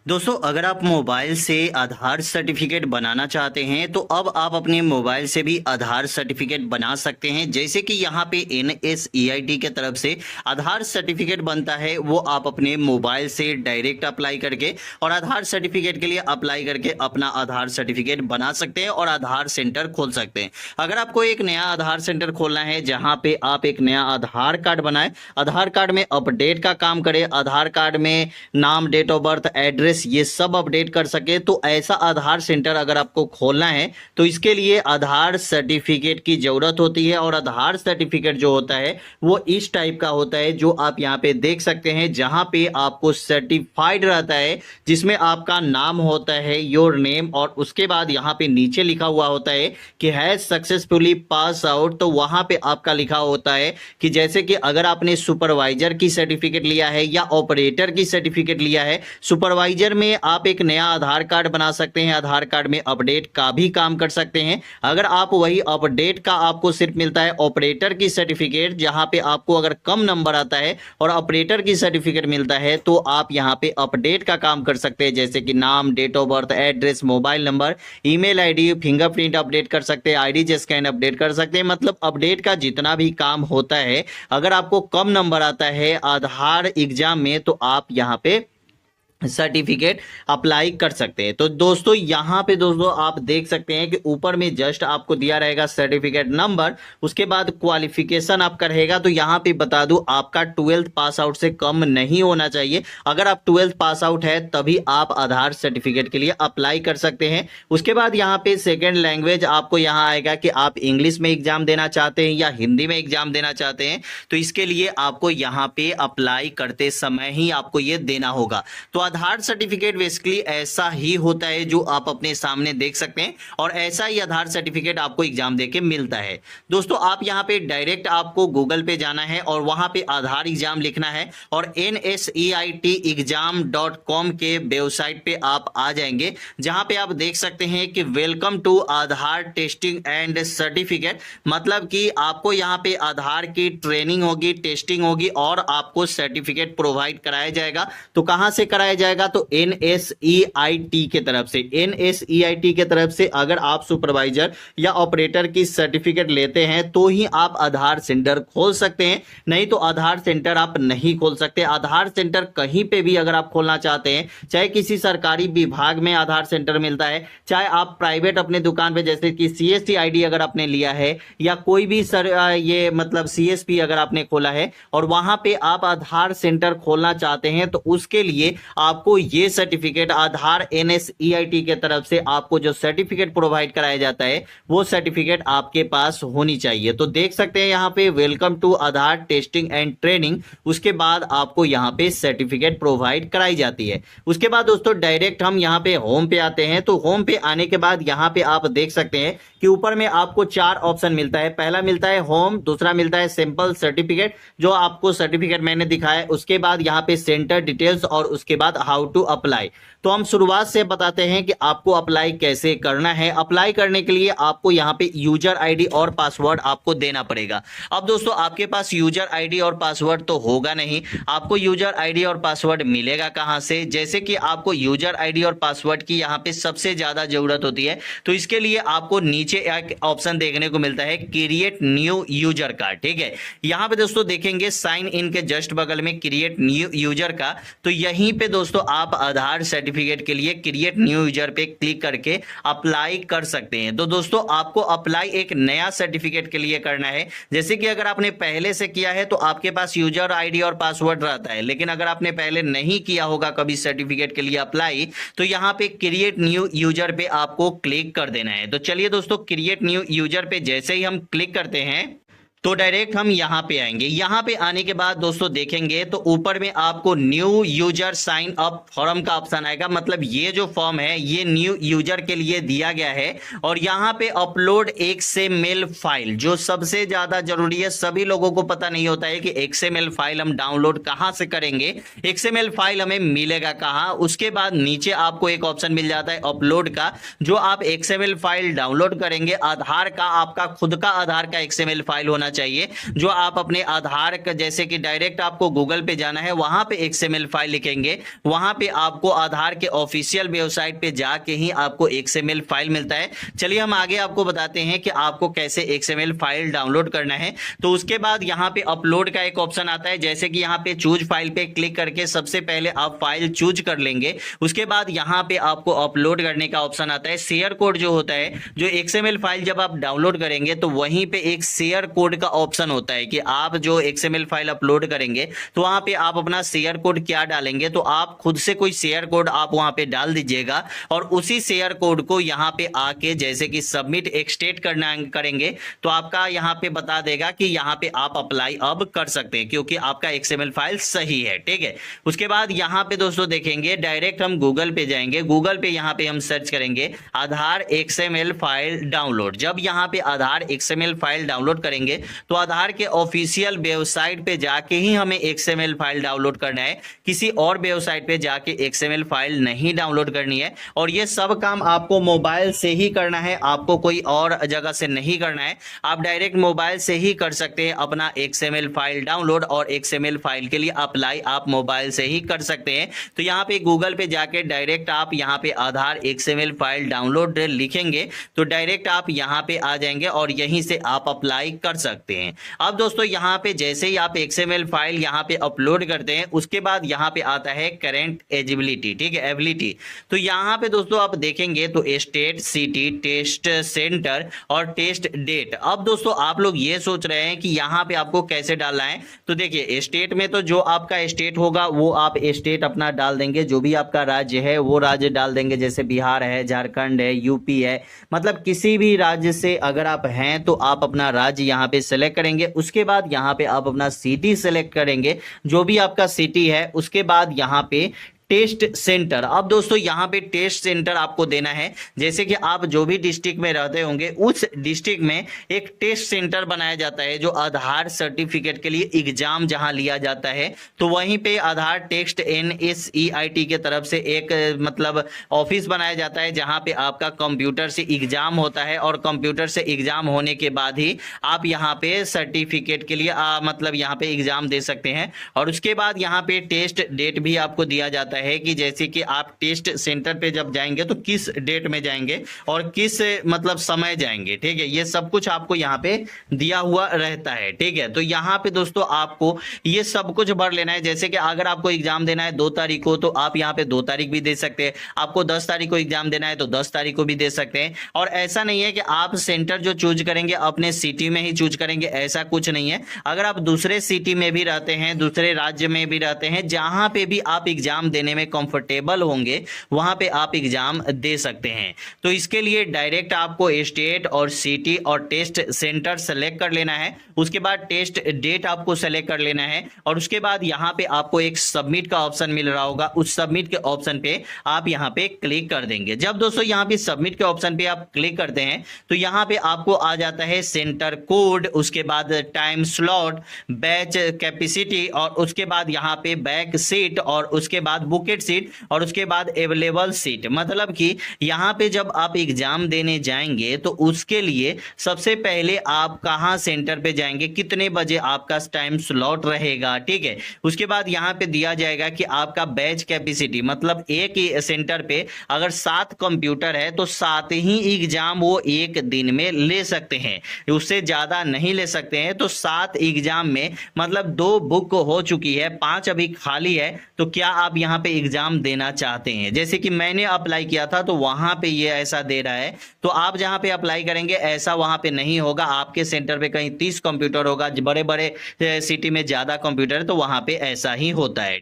दोस्तों अगर आप मोबाइल से आधार सर्टिफिकेट बनाना चाहते हैं तो अब आप अपने मोबाइल से भी आधार सर्टिफिकेट बना सकते हैं। जैसे कि यहाँ पे NSEIT के तरफ से आधार सर्टिफिकेट बनता है, वो आप अपने मोबाइल से डायरेक्ट अप्लाई करके और आधार सर्टिफिकेट के लिए अप्लाई करके अपना आधार सर्टिफिकेट बना सकते हैं और आधार सेंटर खोल सकते हैं। अगर आपको एक नया आधार सेंटर खोलना है जहाँ पे आप एक नया आधार कार्ड बनाए, आधार कार्ड में अपडेट का काम करें, आधार कार्ड में नाम, डेट ऑफ बर्थ, एड्रेस ये सब अपडेट कर सके, तो ऐसा आधार सेंटर अगर आपको खोलना है तो इसके लिए आधार सर्टिफिकेट की जरूरत होती है। और आधार सर्टिफिकेट जो होता है वो इस टाइप का होता है जो आप यहाँ पे देख सकते हैं, जहां पे आपको सर्टिफाइड रहता है, जिसमें आपका नाम होता है, योर नेम, और उसके बाद यहाँ पे नीचे लिखा हुआ होता है कि हैज सक्सेसफुली पास आउट। तो वहां पे आपका लिखा होता है कि जैसे कि अगर आपने सुपरवाइजर की सर्टिफिकेट लिया है या ऑपरेटर की सर्टिफिकेट लिया है, सुपरवाइजर में आप एक नया आधार कार्ड बना सकते हैं, आधार कार्ड में अपडेट का भी काम कर सकते हैं। अगर आप वही अपडेट का आपको सिर्फ मिलता है ऑपरेटर की सर्टिफिकेट, जहां पे आपको अगर कम नंबर आता है और ऑपरेटर की सर्टिफिकेट मिलता है, तो आप यहां पे अपडेट का काम कर सकते हैं, जैसे कि नाम, date of birth, address, mobile number, email ID, fingerprint update कर सकते हैं, आईडी स्कैन अपडेट कर सकते हैं। मतलब अपडेट का जितना भी काम होता है, अगर आपको कम नंबर आता है आधार एग्जाम में, तो आप यहां पे सर्टिफिकेट अप्लाई कर सकते हैं। तो दोस्तों यहाँ पे दोस्तों आप देख सकते हैं कि ऊपर में जस्ट आपको दिया रहेगा सर्टिफिकेट नंबर, उसके बाद क्वालिफिकेशन आपका रहेगा। तो यहाँ पे बता दूं, आपका 12th पास आउट से कम नहीं होना चाहिए। अगर आप 12th पास आउट है तभी आप आधार सर्टिफिकेट के लिए अप्लाई कर सकते हैं। उसके बाद यहाँ पे सेकेंड लैंग्वेज आपको यहाँ आएगा कि आप इंग्लिश में एग्जाम देना चाहते हैं या हिंदी में एग्जाम देना चाहते हैं, तो इसके लिए आपको यहाँ पे अप्लाई करते समय ही आपको ये देना होगा। तो आधार सर्टिफिकेट बेसिकली ऐसा ही होता है जो आप अपने सामने देख सकते हैं, और ऐसा ही आधार सर्टिफिकेट आपको एग्जाम देके मिलता है। दोस्तों आप यहां पे डायरेक्ट आपको गूगल पे जाना है और वहां पे आधार एग्जाम लिखना है और NSEITexam.com के वेबसाइट पे आप आ जाएंगे, जहां पे आप देख सकते हैं कि welcome to Aadhaar testing and certificate. मतलब कि आपको यहां पे आधार की ट्रेनिंग होगी, टेस्टिंग होगी और आपको सर्टिफिकेट प्रोवाइड कराया जाएगा। तो कहां से कराया जाएगा? तो NSEIT के तरफ से। NSEIT के तरफ से अगर आप सुपरवाइजर या ऑपरेटर की सर्टिफिकेट लेते हैं तो ही आप आधार सेंटर खोल सकते हैं, नहीं तो आधार सेंटर आप नहीं खोल सकते। आधार सेंटर कहीं पे भी अगर आप खोलना चाहते हैं, चाहे किसी सरकारी विभाग में आधार सेंटर मिलता है, चाहे आप प्राइवेट अपने दुकान पे जैसे कि CST ID अगर आपने लिया है या कोई भी ये मतलब CSP अगर आपने खोला है और वहां पे आप आधार सेंटर खोलना चाहते हैं, तो उसके लिए आपको ये सर्टिफिकेट आधार NSEIT के तरफ से आपको जो सर्टिफिकेट प्रोवाइड कराया जाता है वो सर्टिफिकेट आपके पास होनी चाहिए। तो देख सकते हैं यहाँ पे welcome to Aadhaar testing and training, उसके बाद आपको यहाँ पे सर्टिफिकेट प्रोवाइड कराई जाती है। उसके बाद दोस्तों डायरेक्ट हम यहाँ पे होम पे आते हैं। तो होम पे आने के बाद यहाँ पे आप देख सकते हैं कि ऊपर में आपको 4 ऑप्शन मिलता है। पहला मिलता है होम, दूसरा मिलता है सिंपल सर्टिफिकेट जो आपको सर्टिफिकेट मैंने दिखाया है, उसके बाद यहाँ पे सेंटर डिटेल्स और उसके बाद हाउ टू अप्लाई। तो हम शुरुआत से बताते हैं कि आपको अप्लाई कैसे करना है। अप्लाई करने के लिए आपको यहाँ पे यूजर आईडी और पासवर्ड आपको देना पड़ेगा। अब दोस्तों आपके पास यूजर आईडी और पासवर्ड तो होगा नहीं, आपको यूजर आईडी और पासवर्ड मिलेगा कहां से? जैसे कि आपको यूजर आईडी और पासवर्ड की यहाँ पे सबसे ज्यादा जरूरत होती है, तो इसके लिए आपको नीचे एक ऑप्शन देखने को मिलता है क्रिएट न्यू यूजर का। ठीक है, यहाँ पे दोस्तों देखेंगे साइन इन के जस्ट बगल में क्रिएट न्यू यूजर का, तो यहीं पे दोस्तों आप आधार सर्टिफिकेट के लिए क्रिएट न्यू यूजर पे क्लिक करके अप्लाई कर सकते हैं। तो दोस्तों आपको अप्लाई एक नया सर्टिफिकेट के लिए करना है। जैसे कि अगर आपने पहले से किया है तो आपके पास यूजर आईडी और पासवर्ड रहता है, लेकिन अगर आपने पहले नहीं किया होगा कभी सर्टिफिकेट के लिए अप्लाई, तो यहाँ पे क्रिएट न्यू यूजर पे आपको क्लिक कर देना है। तो चलिए दोस्तों क्रिएट न्यू यूजर पे जैसे ही हम क्लिक करते हैं तो डायरेक्ट हम यहां पे आएंगे। यहां पे आने के बाद दोस्तों देखेंगे तो ऊपर में आपको new user sign up form का ऑप्शन आएगा। मतलब ये जो फॉर्म है ये न्यू यूजर के लिए दिया गया है, और यहां पे अपलोड XML फाइल जो सबसे ज्यादा जरूरी है। सभी लोगों को पता नहीं होता है कि XML फाइल हम डाउनलोड कहां से करेंगे, XML फाइल हमें मिलेगा कहां। उसके बाद नीचे आपको एक ऑप्शन मिल जाता है अपलोड का, जो आप XML फाइल डाउनलोड करेंगे। आधार का, आपका खुद का आधार का XML फाइल होना चाहिए, जो आप अपने आधार का, जैसे कि डायरेक्ट आपको गूगल पे जाना है, वहां पे XML फाइल लिखेंगे, वहां पे आपको आधार के ऑफिशियल वेबसाइट पे जाके ही आपको XML फाइल मिलता है। चलिए हम आगे आपको बताते हैं कि आपको कैसे XML फाइल डाउनलोड करना है। तो उसके बाद यहाँ पे अपलोड का एक ऑप्शन आता है, जैसे कि यहाँ पे चूज फाइल पे क्लिक करके सबसे पहले आप फाइल चूज कर लेंगे। उसके बाद यहाँ पे आपको अपलोड करने का ऑप्शन आता है। शेयर कोड जो होता है, जो XML फाइल जब आप डाउनलोड करेंगे तो वहीं पे एक शेयर कोड का ऑप्शन होता है कि आप जो XML फाइल अपलोड करेंगे तो वहां पे आप अपना शेयर कोड क्या डालेंगे, तो आप खुद से कोई शेयर कोड आप वहां पे डाल दीजिएगा और उसी शेयर कोड को यहाँ पे आके जैसे कि सबमिट एक्सटेट करना करेंगे तो आपका यहाँ पे बता देगा कि यहाँ पे आप अप्लाई अब कर सकते हैं, क्योंकि आपका XML फाइल सही है। ठीक है, उसके बाद यहाँ पे दोस्तों देखेंगे, डायरेक्ट हम गूगल पे जाएंगे। गूगल पे यहाँ पे हम सर्च करेंगे आधार XML फाइल डाउनलोड। जब यहाँ पे आधार XML फाइल डाउनलोड करेंगे तो आधार के ऑफिशियल वेबसाइट पे जाके ही हमें XML फाइल डाउनलोड करना है, किसी और वेबसाइट पे जाके XML फाइल नहीं डाउनलोड करनी है। और ये सब काम आपको मोबाइल से ही करना है, आपको कोई और जगह से नहीं करना है। आप डायरेक्ट मोबाइल से ही कर सकते हैं अपना XML फाइल डाउनलोड, और XML फाइल के लिए अप्लाई आप मोबाइल से ही कर सकते हैं। तो यहाँ पे गूगल पे जाके डायरेक्ट आप यहाँ पे आधार XML फाइल डाउनलोड लिखेंगे तो डायरेक्ट आप यहाँ पे आ जाएंगे और यहीं से आप अप्लाई कर सकते हैं। अब दोस्तों यहाँ पे जैसे ही आप XML फाइल यहाँ पे अपलोड करते हैं, उसके बाद यहाँ पे आता है करेंट एलिजिबिलिटी। ठीक है, एबिलिटी। तो यहाँ पे दोस्तों आप देखेंगे तो स्टेट, सिटी, टेस्ट सेंटर और टेस्ट डेट। अब दोस्तों आप लोग ये सोच रहे हैं कि यहाँ पे आपको कैसे डालना है, तो देखिए स्टेट में तो जो आपका स्टेट होगा वो आप स्टेट अपना डाल देंगे, जो भी आपका राज्य है वो राज्य डाल देंगे, जैसे बिहार है, झारखंड है, यूपी है, मतलब किसी भी राज्य से अगर आप हैं तो आप अपना राज्य यहाँ पे सेलेक्ट करेंगे। उसके बाद यहाँ पे आप अपना सिटी सेलेक्ट करेंगे, जो भी आपका सिटी है। उसके बाद यहाँ पे टेस्ट सेंटर। अब दोस्तों यहाँ पे टेस्ट सेंटर आपको देना है, जैसे कि आप जो भी डिस्ट्रिक्ट में रहते होंगे उस डिस्ट्रिक्ट में एक टेस्ट सेंटर बनाया जाता है, जो आधार सर्टिफिकेट के लिए एग्जाम जहां लिया जाता है। तो वहीं पे आधार टेस्ट NSEIT के तरफ से एक मतलब ऑफिस बनाया जाता है, जहां पे आपका कंप्यूटर से एग्जाम होता है और कंप्यूटर से एग्जाम होने के बाद ही आप यहाँ पे सर्टिफिकेट के लिए मतलब यहाँ पे एग्जाम दे सकते हैं। और उसके बाद यहाँ पे टेस्ट डेट भी आपको दिया जाता है कि जैसे कि आप टेस्ट सेंटर पे जब जाएंगे तो किस डेट में जाएंगे और किस मतलब समय जाएंगे। ठीक है, ये सब कुछ आपको यहाँ पे दिया हुआ रहता है। ठीक है, तो यहाँ पे दोस्तों आपको ये सब कुछ भर लेना है। जैसे कि अगर आपको एग्जाम देना है 2 तारीख को तो आप यहाँ पे 2 तारीख भी दे सकते हैं, आपको 10 तारीख को एग्जाम देना है तो 10 तारीख को भी दे सकते हैं। और ऐसा नहीं है कि आप सेंटर जो चूज करेंगे अपने सिटी में ही चूज करेंगे, ऐसा कुछ नहीं है। अगर आप दूसरे सिटी में भी रहते हैं, दूसरे राज्य में भी रहते हैं, जहां पे भी आप एग्जाम देने में कंफर्टेबल होंगे वहां पे आप एग्जाम दे सकते हैं। तो इसके लिए डायरेक्ट आपको स्टेट और सिटी और टेस्ट सेंटर सेलेक्ट कर लेना है। उसके बाद टेस्ट डेट आपको सेलेक्ट कर लेना है और उसके बाद यहां पे आपको एक सबमिट का ऑप्शन मिल रहा होगा, उस सबमिट के ऑप्शन पे आप यहां पे क्लिक कर देंगे। जब दोस्तों यहां पे सबमिट के ऑप्शन पे आप क्लिक करते हैं तो यहां पे आपको आ जाता है सेंटर कोड, उसके बाद टाइम स्लॉट, बैच कैपेसिटी और उसके बाद यहां पे बैक सीट और उसके बाद बुकेट सीट और उसके बाद अवेलेबल सीट। मतलब कि यहां पे जब आप एग्जाम देने जाएंगे तो उसके लिए सबसे पहले आप कहां सेंटर पे जाएंगे, कितने बजे आपका टाइम स्लॉट रहेगा। ठीक है, उसके बाद यहां पे दिया जाएगा कि आपका बैच कैपेसिटी, मतलब एक ही सेंटर पे अगर 7 कंप्यूटर है तो 7 ही एग्जाम वो एक दिन में ले सकते हैं, उससे ज्यादा नहीं ले सकते हैं। तो 7 एग्जाम में मतलब 2 बुक हो चुकी है, 5 अभी खाली है। तो क्या आप यहाँ पे एग्जाम देना चाहते हैं? जैसे कि मैंने अप्लाई किया था तो वहां पे ये ऐसा दे रहा है, तो आप जहां पे अप्लाई करेंगे ऐसा वहां पे नहीं होगा। आपके सेंटर पे कहीं 30 कंप्यूटर होगा, बड़े बड़े सिटी में ज्यादा कंप्यूटर है तो वहां पे ऐसा ही होता है।